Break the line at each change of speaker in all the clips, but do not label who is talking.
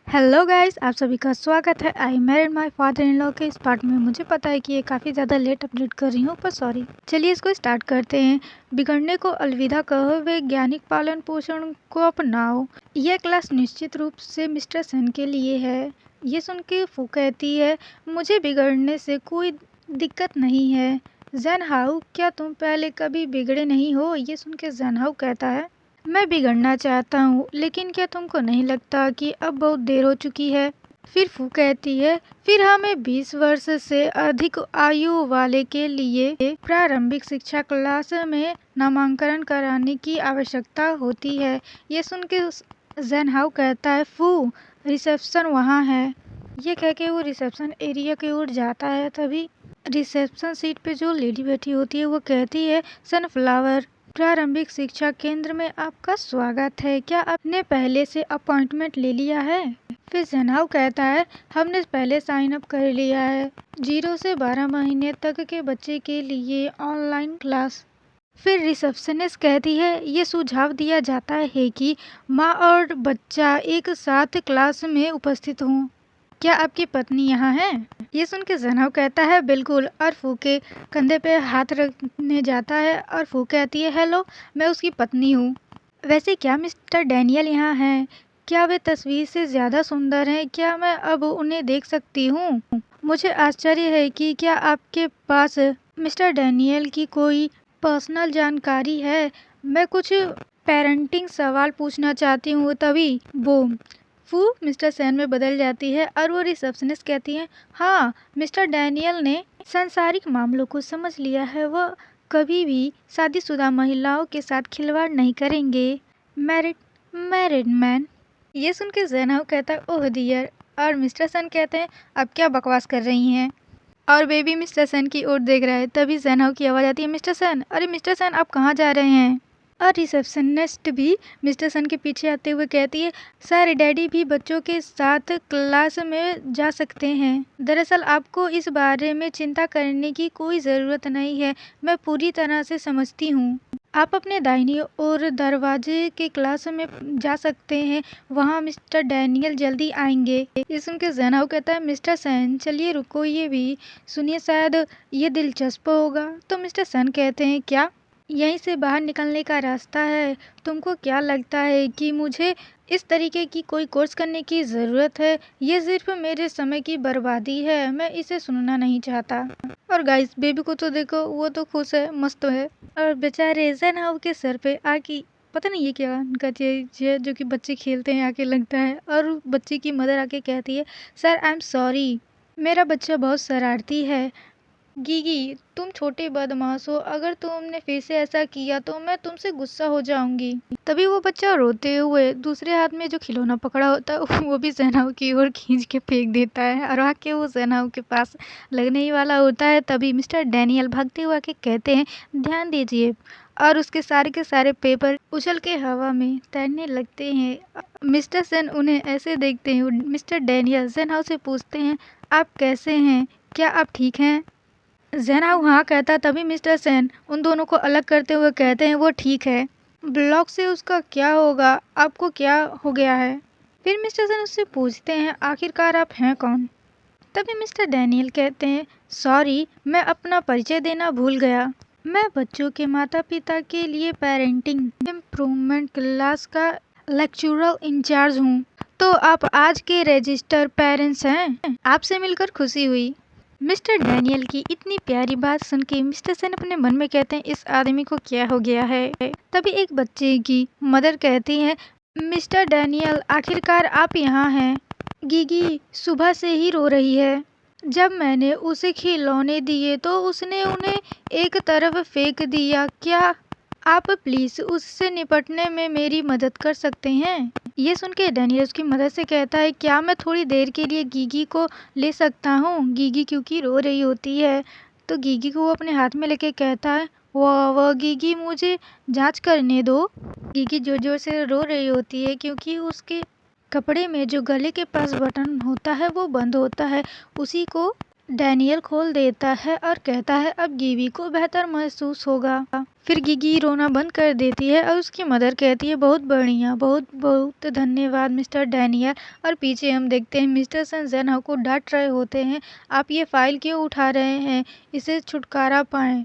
Hello guys, आप सभी का स्वागत है। I married my father in law के इस पार्ट में। मुझे पता है कि ये काफ़ी ज़्यादा लेट अपडेट कर रही हूँ, पर सॉरी। चलिए इसको स्टार्ट करते हैं। बिगड़ने को अलविदा कहो, वैज्ञानिक पालन पोषण को अपनाओ। यह क्लास निश्चित रूप से मिस्टर सेन के लिए है। ये सुन के फू कहती है, मुझे बिगड़ने से कोई दिक्कत नहीं है। जैनहाउ, क्या तुम पहले कभी बिगड़े नहीं हो? ये सुन के जैनहाउ कहता है, मैं बिगड़ना चाहता हूँ, लेकिन क्या तुमको नहीं लगता कि अब बहुत देर हो चुकी है? फिर फू कहती है, फिर हमें 20 वर्ष से अधिक आयु वाले के लिए प्रारंभिक शिक्षा क्लास में नामांकन कराने की आवश्यकता होती है। ये सुन के जैनहाउ कहता है, फू रिसेप्शन वहाँ है। ये कह के वो रिसेप्शन एरिया की ओर जाता है। तभी रिसेप्शन सीट पे जो लेडी बैठी होती है वो कहती है, सनफ्लावर, प्रारंभिक शिक्षा केंद्र में आपका स्वागत है। क्या आपने पहले से अपॉइंटमेंट ले लिया है? फिर जैनहाउ कहता है, हमने पहले साइन अप कर लिया है। 0 से 12 महीने तक के बच्चे के लिए ऑनलाइन क्लास। फिर रिसेप्शनिस्ट कहती है, ये सुझाव दिया जाता है कि माँ और बच्चा एक साथ क्लास में उपस्थित हों। क्या आपकी पत्नी यहाँ है? ये सुन के जैनहाउ कहता है, बिल्कुल, और फू के कंधे पे हाथ रखने जाता है और फू कहती है, हेलो, मैं उसकी पत्नी हूँ। वैसे क्या मिस्टर डैनियल यहाँ हैं? क्या वे तस्वीर से ज़्यादा सुंदर हैं? क्या मैं अब उन्हें देख सकती हूँ? मुझे आश्चर्य है कि क्या आपके पास मिस्टर डैनियल की कोई पर्सनल जानकारी है? मैं कुछ पेरेंटिंग सवाल पूछना चाहती हूँ। तभी बूम, फू मिस्टर सेन में बदल जाती है और वो रिसेप्शनिस्ट कहती है, हाँ, मिस्टर डैनियल ने सांसारिक मामलों को समझ लिया है। वह कभी भी शादीशुदा महिलाओं के साथ खिलवाड़ नहीं करेंगे। Married man. ये सुन के जैनहाउ कहता है, ओह डियर। और मिस्टर सेन कहते हैं, अब क्या बकवास कर रही हैं? और बेबी मिस्टर सेन की ओर देख रहा है। तभी जैनहाउ की आवाज़ आती है, मिस्टर सेन, अरे मिस्टर सेन, आप कहाँ जा रहे हैं? और रिसेप्शनिस्ट भी मिस्टर सन के पीछे आते हुए कहती है, सर, डैडी भी बच्चों के साथ क्लास में जा सकते हैं। दरअसल आपको इस बारे में चिंता करने की कोई ज़रूरत नहीं है। मैं पूरी तरह से समझती हूँ। आप अपने दाहिनी ओर दरवाजे के क्लास में जा सकते हैं। वहाँ मिस्टर डैनियल जल्दी आएंगे। ये सुन के जैनहाउ कहता है, मिस्टर सेन, चलिए रुको, ये भी सुनिए, शायद ये दिलचस्प होगा। तो मिस्टर सेन कहते हैं, क्या यहीं से बाहर निकलने का रास्ता है? तुमको क्या लगता है कि मुझे इस तरीके की कोई कोर्स करने की ज़रूरत है? ये सिर्फ मेरे समय की बर्बादी है। मैं इसे सुनना नहीं चाहता। और गाइस, बेबी को तो देखो, वो तो खुश है, मस्त है। और बेचारे जैनहाउ के सर पे आके पता नहीं ये क्या उनका चीज है जो कि बच्चे खेलते हैं आके लगता है। और बच्चे की मदर आके कहती है, सर, आई एम सॉरी, मेरा बच्चा बहुत शरारती है। गीगी, तुम छोटे बदमाश हो। अगर तुमने फिर से ऐसा किया तो मैं तुमसे गुस्सा हो जाऊंगी। तभी वो बच्चा रोते हुए दूसरे हाथ में जो खिलौना पकड़ा होता है वो भी जैनहाउ की ओर खींच के फेंक देता है और आके वो जैनहाउ के पास लगने ही वाला होता है। तभी मिस्टर डैनियल भागते हुए आके कहते हैं, ध्यान दीजिए। और उसके सारे के सारे पेपर उछल के हवा में तैरने लगते हैं। मिस्टर सेन उन्हें ऐसे देखते हैं। मिस्टर डैनियल जैनहाउ से पूछते हैं, आप कैसे हैं? क्या आप ठीक हैं? जैनहाउ हाँ कहता। तभी मिस्टर सेन उन दोनों को अलग करते हुए कहते हैं, वो ठीक है। ब्लॉक से उसका क्या होगा? आपको क्या हो गया है? फिर मिस्टर सेन उससे पूछते हैं, आखिरकार आप हैं कौन? तभी मिस्टर डैनियल कहते हैं, सॉरी, मैं अपना परिचय देना भूल गया। मैं बच्चों के माता पिता के लिए पेरेंटिंग इम्प्रूवमेंट क्लास का लेक्चरर इंचार्ज हूँ। तो आप आज के रजिस्टर पेरेंट्स हैं? आपसे मिलकर खुशी हुई। मिस्टर डैनियल की इतनी प्यारी बात सुन के मिस्टर सेन अपने मन में कहते हैं, इस आदमी को क्या हो गया है? तभी एक बच्चे की मदर कहती है, मिस्टर डैनियल, आखिरकार आप यहाँ हैं। गीगी सुबह से ही रो रही है। जब मैंने उसे खिलौने दिए तो उसने उन्हें एक तरफ फेंक दिया। क्या आप प्लीज उससे निपटने में मेरी मदद कर सकते हैं? ये सुन के डैनियल उसकी मदद से कहता है, क्या मैं थोड़ी देर के लिए गीगी को ले सकता हूँ? गीगी क्योंकि रो रही होती है। तो गीगी को वो अपने हाथ में लेके कहता है, वाह गीगी, मुझे जांच करने दो। गीगी जोर जोर से रो रही होती है क्योंकि उसके कपड़े में जो गले के पास बटन होता है वो बंद होता है। उसी को डैनियल खोल देता है और कहता है अब गिवी को बेहतर महसूस होगा। फिर गिगी रोना बंद कर देती है और उसकी मदर कहती है बहुत बढ़िया, बहुत बहुत धन्यवाद मिस्टर डैनियल। और पीछे हम देखते हैं मिस्टर सन जेनहाउ को डांट रहे होते हैं, आप ये फाइल क्यों उठा रहे हैं, इसे छुटकारा पाएं।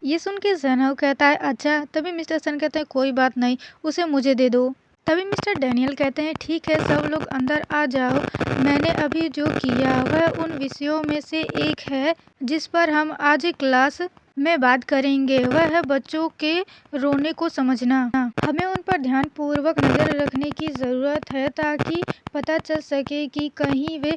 ये सुन के जेनहाउ कहता है अच्छा। तभी मिस्टर सन कहते हैं कोई बात नहीं, उसे मुझे दे दो। तभी मिस्टर डैनियल कहते हैं ठीक है सब लोग अंदर आ जाओ। मैंने अभी जो किया वह उन विषयों में से एक है जिस पर हम आज क्लास में बात करेंगे, वह है बच्चों के रोने को समझना। हमें उन पर ध्यान पूर्वक नजर रखने की जरूरत है ताकि पता चल सके कि कहीं वे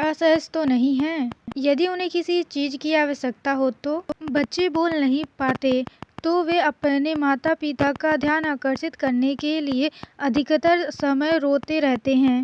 असहज तो नहीं हैं। यदि उन्हें किसी चीज की आवश्यकता हो तो बच्चे बोल नहीं पाते तो वे अपने माता पिता का ध्यान आकर्षित करने के लिए अधिकतर समय रोते रहते हैं।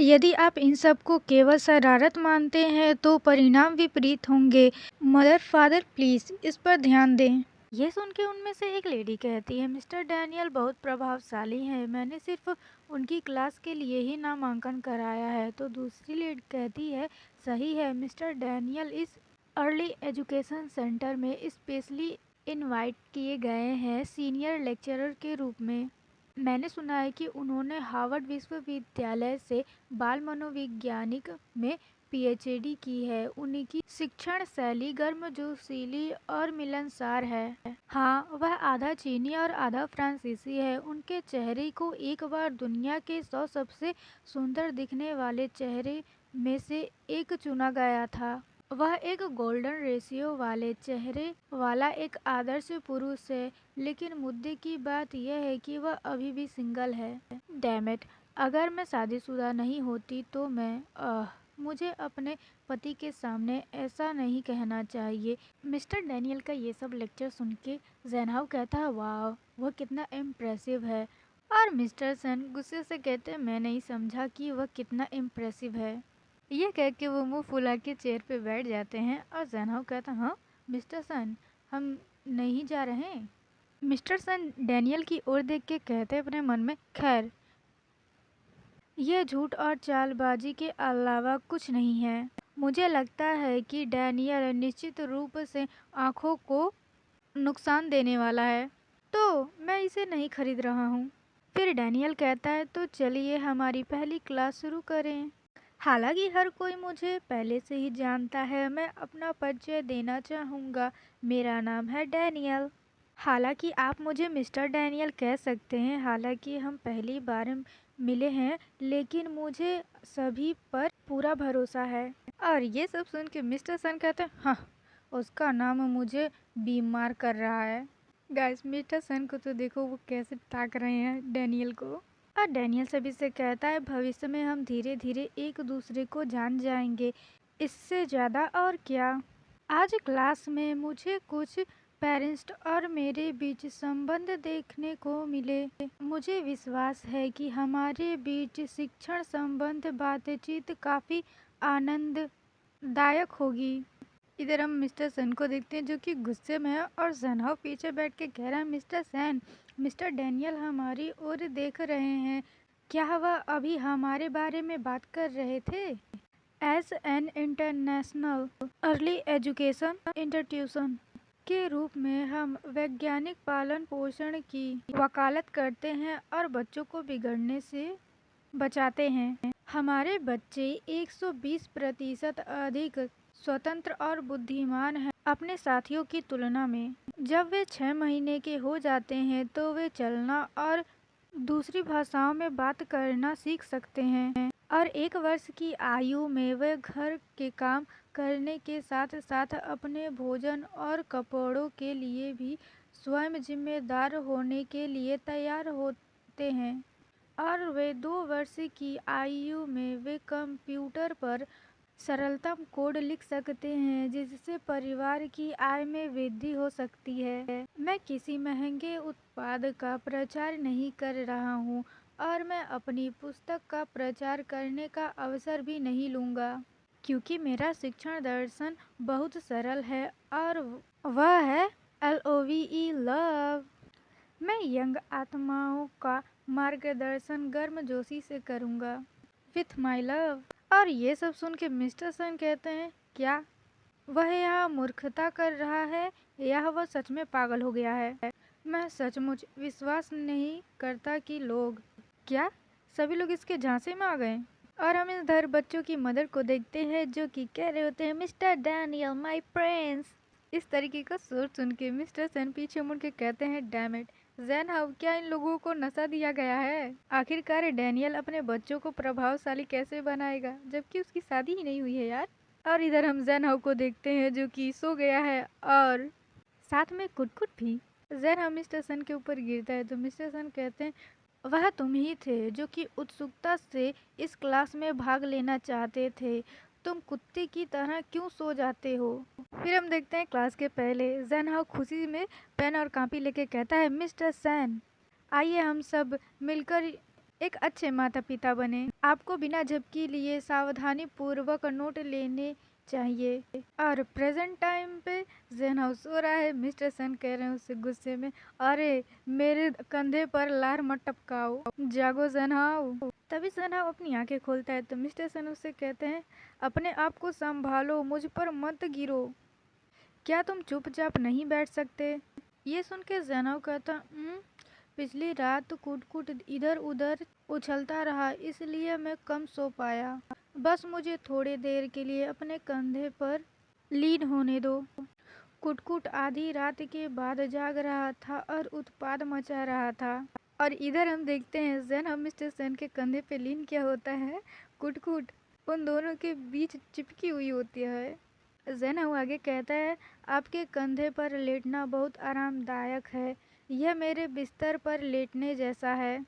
यदि आप इन सब को केवल शरारत मानते हैं तो परिणाम विपरीत होंगे। मदर फादर प्लीज इस पर ध्यान दें। ये सुन के उनमें से एक लेडी कहती है मिस्टर डैनियल बहुत प्रभावशाली हैं, मैंने सिर्फ उनकी क्लास के लिए ही नामांकन कराया है। तो दूसरी लेडी कहती है सही है, मिस्टर डैनियल इस अर्ली एजुकेशन सेंटर में स्पेशली इनवाइट किए गए हैं सीनियर लेक्चरर के रूप में। मैंने सुना है कि उन्होंने हार्वर्ड विश्वविद्यालय से बाल मनोवैज्ञानिक में पीएचडी की है। उनकी शिक्षण शैली गर्मजोशीली और मिलनसार है। हाँ, वह आधा चीनी और आधा फ्रांसीसी है। उनके चेहरे को एक बार दुनिया के 100 सबसे सुंदर दिखने वाले चेहरे में से एक चुना गया था। वह एक गोल्डन रेशियो वाले चेहरे वाला एक आदर्श पुरुष है, लेकिन मुद्दे की बात यह है कि वह अभी भी सिंगल है। डैम इट, अगर मैं शादीशुदा नहीं होती तो मुझे अपने पति के सामने ऐसा नहीं कहना चाहिए। मिस्टर डैनियल का ये सब लेक्चर सुन के जेनहाउ कहता है वाह, वह कितना इम्प्रेसिव है। और मिस्टर सन गुस्से से कहते हैं मैं नहीं समझा कि वह कितना इम्प्रेसिव है। ये कह के वो मुंह फुला के चेयर पे बैठ जाते हैं और जेनहाउ कहता है हाँ मिस्टर सन, हम नहीं जा रहे। मिस्टर सन डैनियल की ओर देख के कहते अपने मन में खैर यह झूठ और चालबाजी के अलावा कुछ नहीं है। मुझे लगता है कि डैनियल निश्चित रूप से आंखों को नुकसान देने वाला है, तो मैं इसे नहीं खरीद रहा हूँ। फिर डैनियल कहता है तो चलिए हमारी पहली क्लास शुरू करें। हालांकि हर कोई मुझे पहले से ही जानता है, मैं अपना परिचय देना चाहूँगा। मेरा नाम है डैनियल। हालांकि आप मुझे मिस्टर डैनियल कह सकते हैं। हालांकि हम पहली बार मिले हैं, लेकिन मुझे सभी पर पूरा भरोसा है। और ये सब सुन के मिस्टर सन कहते हैं हाँ, उसका नाम मुझे बीमार कर रहा है। गाइस मिस्टर सन को तो देखो वो कैसे ताक रहे हैं डैनियल को। और डैनियल सभी से कहता है भविष्य में हम धीरे धीरे एक दूसरे को जान जाएंगे, इससे ज़्यादा और क्या। आज क्लास में मुझे कुछ पेरेंट्स और मेरे बीच संबंध देखने को मिले। मुझे विश्वास है कि हमारे बीच शिक्षण संबंध बातचीत काफ़ी आनंददायक होगी। इधर हम मिस्टर सन को देखते हैं जो कि गुस्से में है और जेनहाउ पीछे बैठ के कह रहा है मिस्टर सन, मिस्टर डैनियल हमारी ओर देख रहे हैं, क्या वह अभी हमारे बारे में बात कर रहे थे। As an international early education institution के रूप में हम वैज्ञानिक पालन पोषण की वकालत करते हैं और बच्चों को बिगड़ने से बचाते हैं। हमारे बच्चे 120% अधिक स्वतंत्र और बुद्धिमान हैं अपने साथियों की तुलना में। जब वे 6 महीने के हो जाते हैं तो वे चलना और दूसरी भाषाओं में बात करना सीख सकते हैं और 1 वर्ष की आयु में वे घर के काम करने के साथ साथ अपने भोजन और कपड़ों के लिए भी स्वयं जिम्मेदार होने के लिए तैयार होते हैं। और वे 2 वर्ष की आयु में वे कंप्यूटर पर सरलतम कोड लिख सकते हैं जिससे परिवार की आय में वृद्धि हो सकती है। मैं किसी महंगे उत्पाद का प्रचार नहीं कर रहा हूँ और मैं अपनी पुस्तक का प्रचार करने का अवसर भी नहीं लूँगा, क्योंकि मेरा शिक्षण दर्शन बहुत सरल है और वह है LOVE लव। मैं यंग आत्माओं का मार्गदर्शन गर्मजोशी से करूँगा विथ माई लव। और ये सब सुन के मिस्टर सन कहते हैं क्या वह यहाँ मूर्खता कर रहा है या वह सच में पागल हो गया है। मैं सचमुच विश्वास नहीं करता कि लोग क्या सभी लोग इसके झांसे में आ गए। और हम इधर बच्चों की मदर को देखते हैं जो कि कह रहे होते हैं मिस्टर डैनियल माय प्रिंस। इस तरीके का सुर सुन के मिस्टर सन पीछे मुड़ के कहते हैं डैम इट जैन हाउ, क्या इन लोगों को नशा दिया गया है? आखिरकार डैनियल अपने बच्चों को प्रभावशाली कैसे बनाएगा जबकि उसकी शादी ही नहीं हुई है यार। और इधर हम जैन हाउ को देखते हैं जो कि सो गया है और साथ में कुटकुट भी। जैन हाउ मिस्टर सन के ऊपर गिरता है तो मिस्टर सन कहते हैं वह तुम ही थे जो कि उत्सुकता से इस क्लास में भाग लेना चाहते थे। तुम कुत्ते की तरह क्यों सो जाते हो? फिर हम देखते हैं क्लास के पहले जैन हाउ खुशी में पेन और कॉपी लेके कहता है मिस्टर सैन आइए हम सब मिलकर एक अच्छे माता पिता बने। आपको बिना झपकी लिए सावधानी पूर्वक नोट लेने चाहिए। और प्रेजेंट टाइम पे जैन हाउ सो रहा है। मिस्टर सन कह रहे हैं उससे गुस्से में अरे मेरे कंधे पर लार मत टपकाओ, जागो जैन हाउ। तभी जैन हाउ अपनी आंखें खोलता है तो मिस्टर सन उससे कहते हैं अपने आप को संभालो, मुझ पर मत गिरो। क्या तुम चुपचाप नहीं बैठ सकते? ये सुन के जैन हाउ कहता पिछली रात कूट कूट इधर उधर उछलता रहा इसलिए मैं कम सो पाया। बस मुझे थोड़ी देर के लिए अपने कंधे पर लीन होने दो। कुटकुट आधी रात के बाद जाग रहा था और उत्पात मचा रहा था। और इधर हम देखते हैं जैन हम मिस्टर सेन के कंधे पे लीन क्या होता है, कुटकुट उन दोनों के बीच चिपकी हुई होती है। जैन हम आगे कहता है आपके कंधे पर लेटना बहुत आरामदायक है, यह मेरे बिस्तर पर लेटने जैसा है।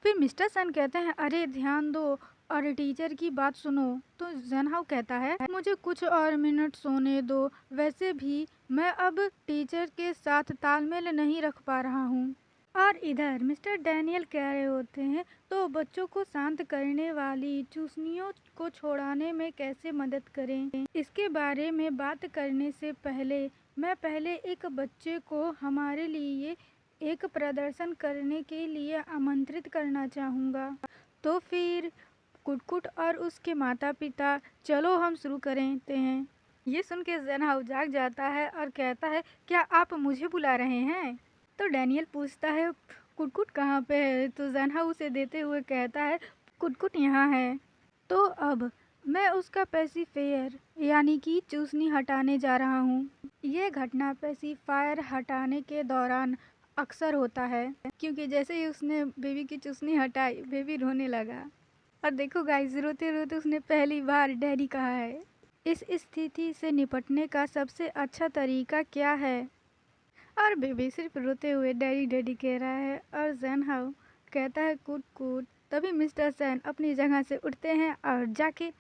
फिर मिस्टर सन कहते हैं अरे ध्यान दो और टीचर की बात सुनो। तो जैन हाउ कहता है मुझे कुछ और मिनट सोने दो, वैसे भी मैं अब टीचर के साथ तालमेल नहीं रख पा रहा हूँ। और इधर मिस्टर डैनियल कह रहे होते हैं तो बच्चों को शांत करने वाली चूसनियों को छोड़ाने में कैसे मदद करें, इसके बारे में बात करने से पहले मैं पहले एक बच्चे को हमारे लिए एक प्रदर्शन करने के लिए आमंत्रित करना चाहूँगा। तो फिर कुटकुट और उसके माता पिता चलो हम शुरू करते हैं। ये सुन के जैन हाउ जाग जाता है और कहता है क्या आप मुझे बुला रहे हैं? तो डैनियल पूछता है कुटकुट कहाँ पे है? तो जैन हाउ उसे देते हुए कहता है कुटकुट यहाँ है। तो अब मैं उसका पेसिफायर यानी कि चूसनी हटाने जा रहा हूँ। ये घटना पेसिफायर हटाने के दौरान अक्सर होता है क्योंकि जैसे ही उसने बेबी की चूसनी हटाई बेबी रोने लगा। और देखो गाइस रोते रोते उसने पहली बार डैडी कहा है। इस स्थिति से निपटने का सबसे अच्छा तरीका क्या है? और बेबी सिर्फ रोते हुए डैडी डैडी कह रहा है और जैन हाउ कहता है कूट कूट। तभी मिस्टर सैन अपनी जगह से उठते हैं और जाके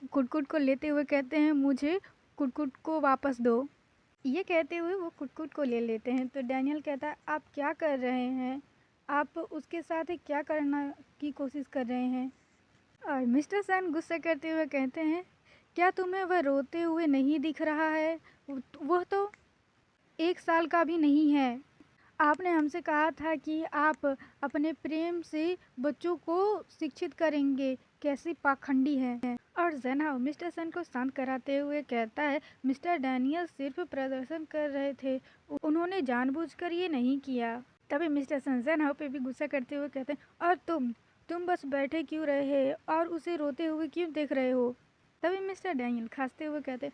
कुटकुट को लेते हुए कहते हैं मुझे कुटकुट को वापस दो। ये कहते हुए वो कुटकुट को ले लेते हैं। तो डैनियल कहता है आप क्या कर रहे हैं, आप उसके साथ क्या करना की कोशिश कर रहे हैं? और मिस्टर सैन गुस्सा करते हुए कहते हैं क्या तुम्हें वह रोते हुए नहीं दिख रहा है? वह तो 1 साल का भी नहीं है। आपने हमसे कहा था कि आप अपने प्रेम से बच्चों को शिक्षित करेंगे, कैसी पाखंडी है। और जैन हाउ मिस्टर सन को शांत कराते हुए कहता है मिस्टर डैनियल सिर्फ प्रदर्शन कर रहे थे, उन्होंने जानबूझकर ये नहीं किया। तभी मिस्टर सन जैन हाउ पे भी गुस्सा करते हुए कहते हैं और तुम बस बैठे क्यों रहे और उसे रोते हुए क्यों देख रहे हो? तभी मिस्टर डैनियल खांसते हुए कहते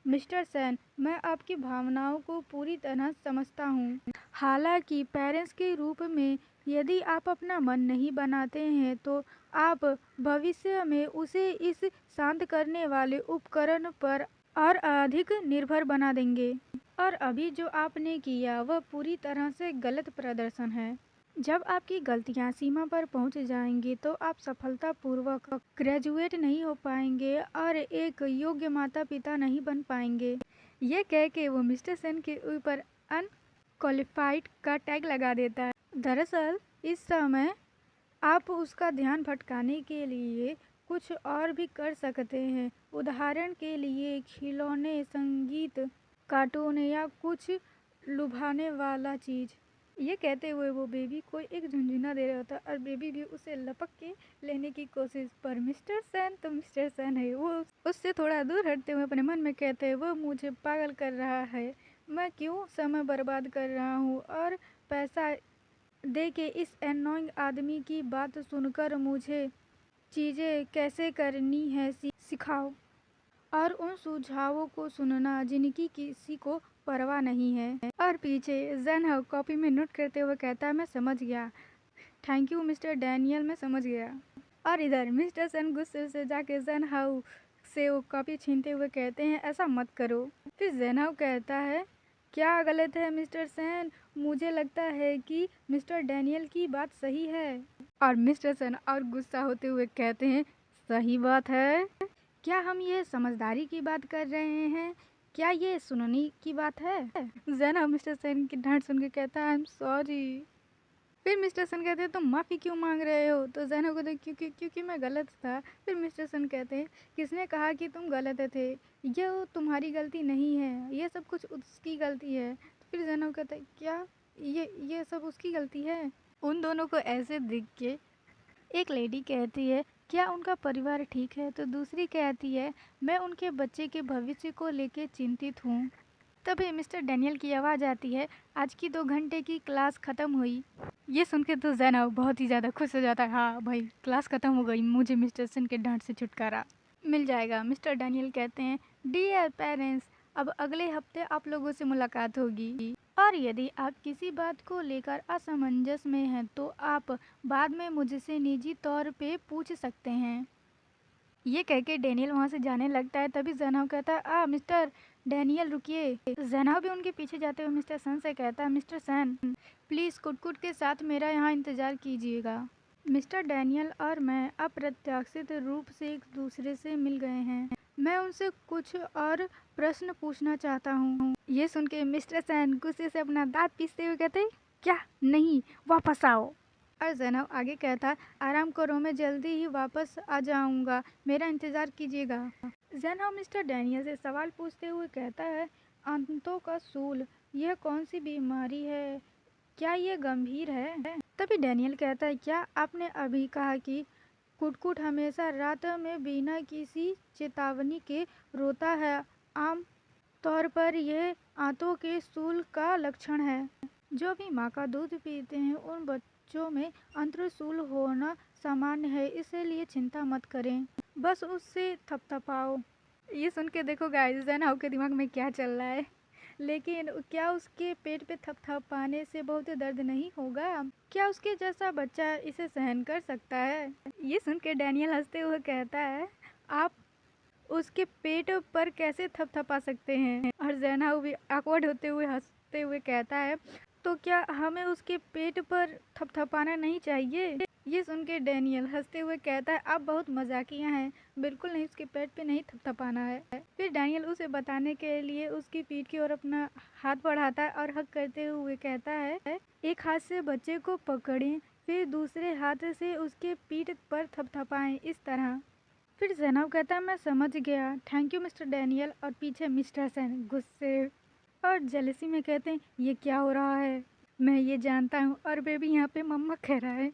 मिस्टर सैन मैं आपकी भावनाओं को पूरी तरह समझता हूँ। हालांकि पेरेंट्स के रूप में यदि आप अपना मन नहीं बनाते हैं तो आप भविष्य में उसे इस शांत करने वाले उपकरण पर और अधिक निर्भर बना देंगे। और अभी जो आपने किया वह पूरी तरह से गलत प्रदर्शन है। जब आपकी गलतियां सीमा पर पहुंच जाएंगी तो आप सफलतापूर्वक ग्रेजुएट नहीं हो पाएंगे और एक योग्य माता पिता नहीं बन पाएंगे। ये कह के वो मिस्टर सेन के ऊपर अनक्वालिफाइड का टैग लगा देता है। दरअसल इस समय आप उसका ध्यान भटकाने के लिए कुछ और भी कर सकते हैं, उदाहरण के लिए खिलौने, संगीत, कार्टून या कुछ लुभाने वाला चीज़। ये कहते हुए वो बेबी को एक झुनझुना दे रहा था और बेबी भी उसे लपक के लेने की कोशिश, पर मिस्टर सेन तो मिस्टर सेन है। वो उससे थोड़ा दूर हटते हुए अपने मन में कहते हैं, वो मुझे पागल कर रहा है, मैं क्यों समय बर्बाद कर रहा हूँ और पैसा दे के इस एनोइंग आदमी की बात सुनकर मुझे चीज़ें कैसे करनी है सिखाओ, और उन सुझावों को सुनना जिनकी किसी को परवाह नहीं है। और पीछे जन कॉपी में नोट करते हुए कहता है, मैं समझ गया, थैंक यू मिस्टर डैनियल, मैं समझ गया। और इधर मिस्टर सन गुस्से से जाके जन हाउ से वो कॉपी छीनते हुए कहते हैं, ऐसा मत करो। फिर जन हाउ कहता है, क्या गलत है मिस्टर सेन, मुझे लगता है कि मिस्टर डैनियल की बात सही है। और मिस्टर सन और गुस्सा होते हुए कहते हैं, सही बात है, क्या हम ये समझदारी की बात कर रहे हैं, क्या ये सुनने की बात है। जैनब मिस्टर सेन की डांट सुन के कहता है, आई एम सॉरी। फिर मिस्टर सन कहते हैं, तुम माफ़ी क्यों मांग रहे हो। तो जैनब कहते हैं, क्योंकि मैं गलत था। फिर मिस्टर सन कहते हैं, किसने कहा कि तुम गलत थे, ये तुम्हारी गलती नहीं है, ये सब कुछ उसकी गलती है। तो फिर जैनब कहते हैं, क्या ये सब उसकी गलती है। उन दोनों को ऐसे देख के एक लेडी कहती है, क्या उनका परिवार ठीक है। तो दूसरी कहती है, मैं उनके बच्चे के भविष्य को लेकर चिंतित हूँ। तभी मिस्टर डैनियल की आवाज़ आती है, आज की 2 घंटे की क्लास ख़त्म हुई। ये सुन के तो जैनब बहुत ही ज़्यादा खुश हो जाता है, हाँ भाई क्लास ख़त्म हो गई, मुझे मिस्टर सन के डांट से छुटकारा मिल जाएगा। मिस्टर डैनियल कहते हैं, डियर पेरेंट्स, अब अगले हफ्ते आप लोगों से मुलाकात होगी, और यदि आप किसी बात को लेकर असमंजस में हैं तो आप बाद में मुझसे निजी तौर पे पूछ सकते हैं। ये कह के डैनियल वहाँ से जाने लगता है। तभी जैनब कहता है, मिस्टर डैनियल रुकिए। जैनब भी उनके पीछे जाते हुए मिस्टर सन से कहता है, मिस्टर सन प्लीज़ कुटकुट के साथ मेरा यहाँ इंतज़ार कीजिएगा। मिस्टर डैनियल और मैं अप्रत्याशित रूप से एक दूसरे से मिल गए हैं, मैं उनसे कुछ और प्रश्न पूछना चाहता हूँ। ये सुन के मिस्टर सन गुस्से से अपना दांत पीसते हुए कहते, क्या नहीं, वापस आओ। और जैनब आगे कहता है, आराम करो, मैं जल्दी ही वापस आ जाऊंगा, मेरा इंतज़ार कीजिएगा। जैनब मिस्टर डैनियल से सवाल पूछते हुए कहता है, आंतों का सूल, यह कौन सी बीमारी है, क्या ये गंभीर है। तभी डैनियल कहता है, क्या आपने अभी कहा कि कुटकुट हमेशा रात में बिना किसी चेतावनी के रोता है, आम तौर पर यह आंतों के सूल का लक्षण है। जो भी माँ का दूध पीते हैं उन बच्चों में अंत्रशूल होना सामान्य है, इसलिए चिंता मत करें, बस उससे थपथपाओ। ये सुन के देखो गाइस, जैनब के दिमाग में क्या चल रहा है, लेकिन क्या उसके पेट पे थपथपाने से बहुत दर्द नहीं होगा, क्या उसके जैसा बच्चा इसे सहन कर सकता है। ये सुन के डैनियल हंसते हुए कहता है, आप उसके पेट पर कैसे थपथपा सकते हैं। और जैनब भी awkward होते हुए हंसते हुए कहता है, तो क्या हमें उसके पेट पर थपथपाना नहीं चाहिए। ये सुन के डैनियल हंसते हुए कहता है, आप बहुत मजाकिया हैं, बिल्कुल नहीं, उसके पेट पे नहीं थपथपाना है। फिर डैनियल उसे बताने के लिए उसकी पीठ की ओर अपना हाथ बढ़ाता है और हक करते हुए कहता है, एक हाथ से बच्चे को पकड़ें, फिर दूसरे हाथ से उसके पीठ पर थपथपाएं, इस तरह। फिर जैनब कहता है, मैं समझ गया, थैंक यू मिस्टर डैनियल। और पीछे मिस्टर सेन गुस्से और जेलसी में कहते हैं, ये क्या हो रहा है, मैं ये जानता हूँ, और बेबी यहाँ पे मम्मा कह रहा है।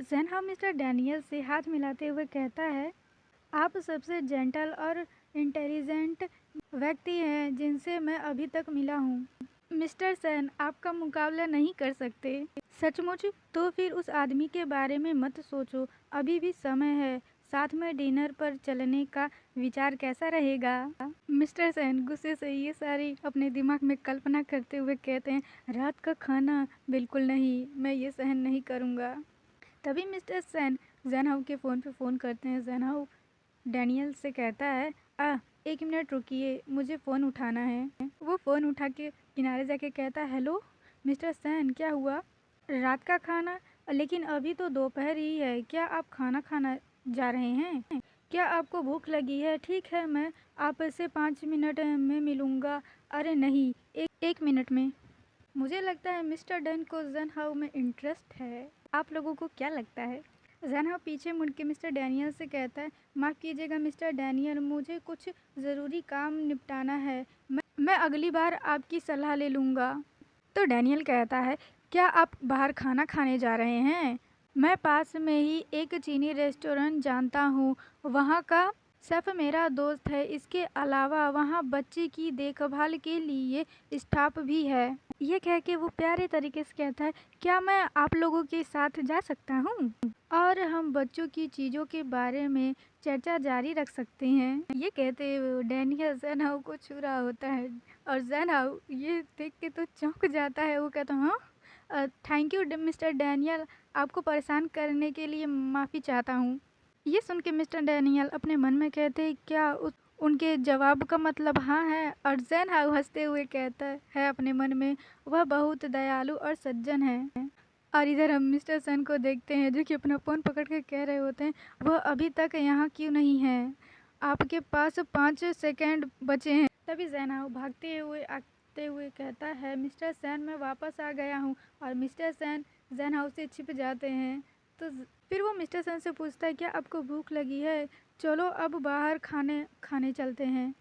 जैनब मिस्टर डैनियल से हाथ मिलाते हुए कहता है, आप सबसे जेंटल और इंटेलिजेंट व्यक्ति हैं जिनसे मैं अभी तक मिला हूँ। मिस्टर सेन आपका मुकाबला नहीं कर सकते। सचमुच, तो फिर उस आदमी के बारे में मत सोचो, अभी भी समय है, साथ में डिनर पर चलने का विचार कैसा रहेगा। मिस्टर सेन गुस्से से ये सारी अपने दिमाग में कल्पना करते हुए कहते हैं, रात का खाना बिल्कुल नहीं, मैं ये सहन नहीं करूँगा। तभी मिस्टर सेन जैनब के फ़ोन पे फ़ोन करते हैं। जैनब डैनियल से कहता है, 1 मिनट रुकिए, मुझे फ़ोन उठाना है। वो फ़ोन उठा के किनारे जाके कहता है, हेलो मिस्टर सेन, क्या हुआ, रात का खाना, लेकिन अभी तो दोपहर ही है, क्या आप खाना खाना जा रहे हैं, क्या आपको भूख लगी है। ठीक है, मैं आपसे 5 मिनट में मिलूँगा। अरे नहीं, एक मिनट में। मुझे लगता है मिस्टर डन को जैनब में इंटरेस्ट है, आप लोगों को क्या लगता है। जैनब पीछे मुड़ के मिस्टर डैनियल से कहता है, माफ़ कीजिएगा मिस्टर डैनियल, मुझे कुछ ज़रूरी काम निपटाना है, मैं अगली बार आपकी सलाह ले लूँगा। तो डैनियल कहता है, क्या आप बाहर खाना खाने जा रहे हैं? मैं पास में ही एक चीनी रेस्टोरेंट जानता हूँ, वहाँ का शेफ़ मेरा दोस्त है। इसके अलावा वहाँ बच्चे की देखभाल के लिए स्टाफ भी है। ये कह के वो प्यारे तरीके से कहता है, क्या मैं आप लोगों के साथ जा सकता हूँ? और हम बच्चों की चीज़ों के बारे में चर्चा जारी रख सकते हैं। ये कहते हुए डैनियल ज़ेनहाउ को छू रहा होता है और ज़ेनहाउ ये देख के तो चौंक जाता है। वो कहता है, हाँ, थैंक यू मिस्टर डैनियल, आपको परेशान करने के लिए माफ़ी चाहता हूँ। ये सुन के मिस्टर डैनियल अपने मन में कहते हैं, क्या उनके जवाब का मतलब हाँ है? और ज़ेनहाउ हंसते हुए कहता है अपने मन में, वह बहुत दयालु और सज्जन है। और इधर हम मिस्टर सन को देखते हैं जो कि अपना फ़ोन पकड़ के कह रहे होते हैं, वह अभी तक यहाँ क्यों नहीं है? आपके पास 5 सेकंड बचे हैं। तभी ज़ेनहाउ भागते हुए आते हुए कहता है, मिस्टर सैन मैं वापस आ गया हूँ। और मिस्टर सैन ज़ेनहाउ से छिप जाते हैं। तो फिर वो मिस्टर सैन से पूछता है, क्या आपको भूख लगी है? चलो अब बाहर खाने चलते हैं।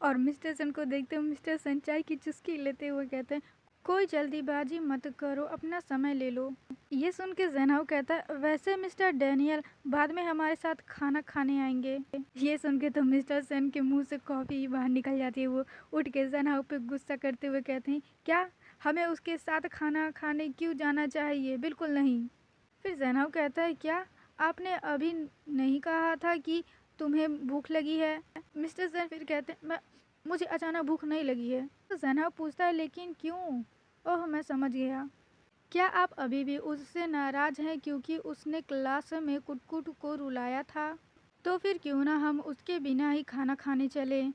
और मिस्टर सन को देखते हुए मिस्टर सन चाय की चुस्की लेते हुए कहते हैं, कोई जल्दीबाजी मत करो, अपना समय ले लो। ये सुन के ज़ेनहाउ कहता है, वैसे मिस्टर डैनियल बाद में हमारे साथ खाना खाने आएंगे। ये सुन के तो मिस्टर सन के मुंह से कॉफ़ी बाहर निकल जाती है। वो उठ के ज़ेनहाउ पे गुस्सा करते हुए कहते हैं, क्या हमें उसके साथ खाना खाने क्यों जाना चाहिए? बिल्कुल नहीं। फिर ज़ेनहाउ कहता है, क्या आपने अभी नहीं कहा था कि तुम्हें भूख लगी है? मिस्टर सन फिर कहते हैं, मुझे अचानक भूख नहीं लगी है। तो ज़ेनहाउ पूछता है, लेकिन क्यों? ओह, मैं समझ गया। क्या आप अभी भी उससे नाराज़ हैं क्योंकि उसने क्लास में कुटकुट को रुलाया था? तो फिर क्यों ना हम उसके बिना ही खाना खाने चलें?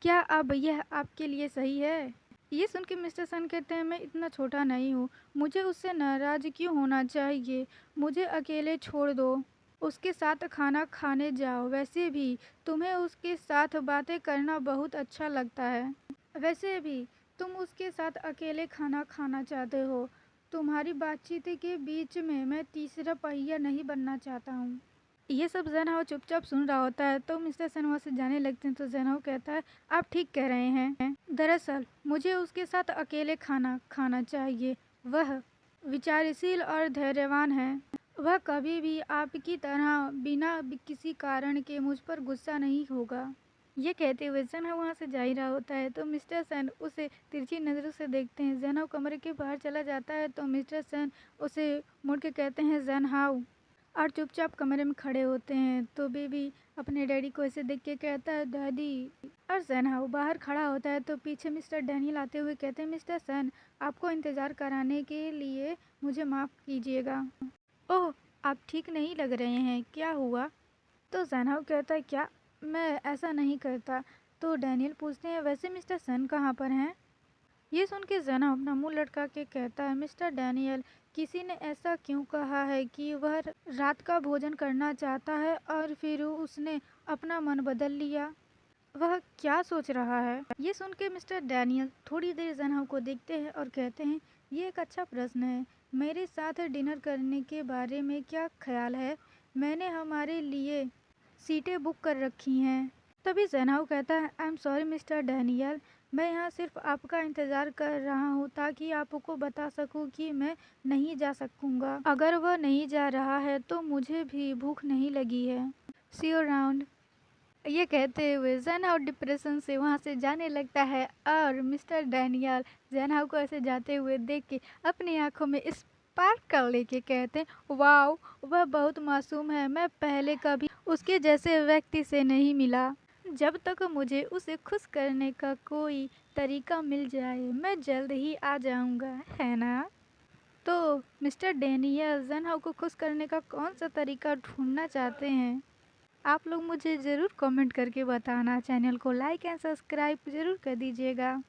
क्या अब यह आपके लिए सही है? ये सुन के मिस्टर सन कहते हैं, मैं इतना छोटा नहीं हूँ, मुझे उससे नाराज़ क्यों होना चाहिए? मुझे अकेले छोड़ दो, उसके साथ खाना खाने जाओ। वैसे भी तुम्हें उसके साथ बातें करना बहुत अच्छा लगता है। वैसे भी तुम उसके साथ अकेले खाना खाना चाहते हो। तुम्हारी बातचीत के बीच में मैं तीसरा पहिया नहीं बनना चाहता हूँ। ये सब ज़ेनहाउ चुपचाप सुन रहा होता है। तो मिस्टर सन वहाँ से जाने लगते हैं। तो ज़ेनहाउ कहता है, आप ठीक कह रहे हैं, दरअसल मुझे उसके साथ अकेले खाना खाना चाहिए। वह विचारशील और धैर्यवान है। वह कभी भी आपकी तरह बिना किसी कारण के मुझ पर गुस्सा नहीं होगा। ये कहते हुए ज़ेनहाउ वहाँ से जा ही रहा होता है। तो मिस्टर सन उसे तिरछी नज़रों से देखते हैं। ज़ेनहाउ कमरे के बाहर चला जाता है। तो मिस्टर सन उसे मुड़ के कहते हैं, ज़ेनहाउ, और चुपचाप कमरे में खड़े होते हैं। तो बेबी अपने डैडी को ऐसे देख के कहता है, डैडी। और ज़ेनहाउ बाहर खड़ा होता है। तो पीछे मिस्टर डैनियल आते हुए कहते हैं, मिस्टर सन, आपको इंतज़ार कराने के लिए मुझे माफ़ कीजिएगा। ओह, आप ठीक नहीं लग रहे हैं, क्या हुआ? तो ज़ेनहाउ कहता है, क्या मैं ऐसा नहीं करता। तो डैनियल पूछते हैं, वैसे मिस्टर सन कहाँ पर हैं? ये सुन के ज़ेनहाउ अपना मुंह लटका के कहता है, मिस्टर डैनियल, किसी ने ऐसा क्यों कहा है कि वह रात का भोजन करना चाहता है और फिर उसने अपना मन बदल लिया? वह क्या सोच रहा है? ये सुन के मिस्टर डैनियल थोड़ी देर ज़ेनहाउ को देखते हैं और कहते हैं, ये एक अच्छा प्रश्न है। मेरे साथ डिनर करने के बारे में क्या ख्याल है? मैंने हमारे लिए सीटें बुक कर रखी हैं। तभी ज़ेनहाउ कहता है, I am sorry mister Daniel, मैं यहाँ सिर्फ आपका इंतज़ार कर रहा हूँ ताकि आपको बता सकूँ कि मैं नहीं जा सकूँगा। अगर वह नहीं जा रहा है तो मुझे भी भूख नहीं लगी है। सी यू अराउंड। ये कहते हुए ज़ेनहाउ डिप्रेशन से वहाँ से जाने लगता है। और मिस्टर डैनियल ज़ेनहाउ को ऐसे जाते हुए देख के अपनी आंखों में स्पार्कल लेके कहते हैं, वाओ, वह बहुत मासूम है। मैं पहले कभी उसके जैसे व्यक्ति से नहीं मिला। जब तक मुझे उसे खुश करने का कोई तरीका मिल जाए मैं जल्द ही आ जाऊंगा, है ना? तो मिस्टर डैनियल ज़ेनहाउ को खुश करने का कौन सा तरीका ढूंढना चाहते हैं? आप लोग मुझे ज़रूर कमेंट करके बताना। चैनल को लाइक एंड सब्सक्राइब ज़रूर कर दीजिएगा।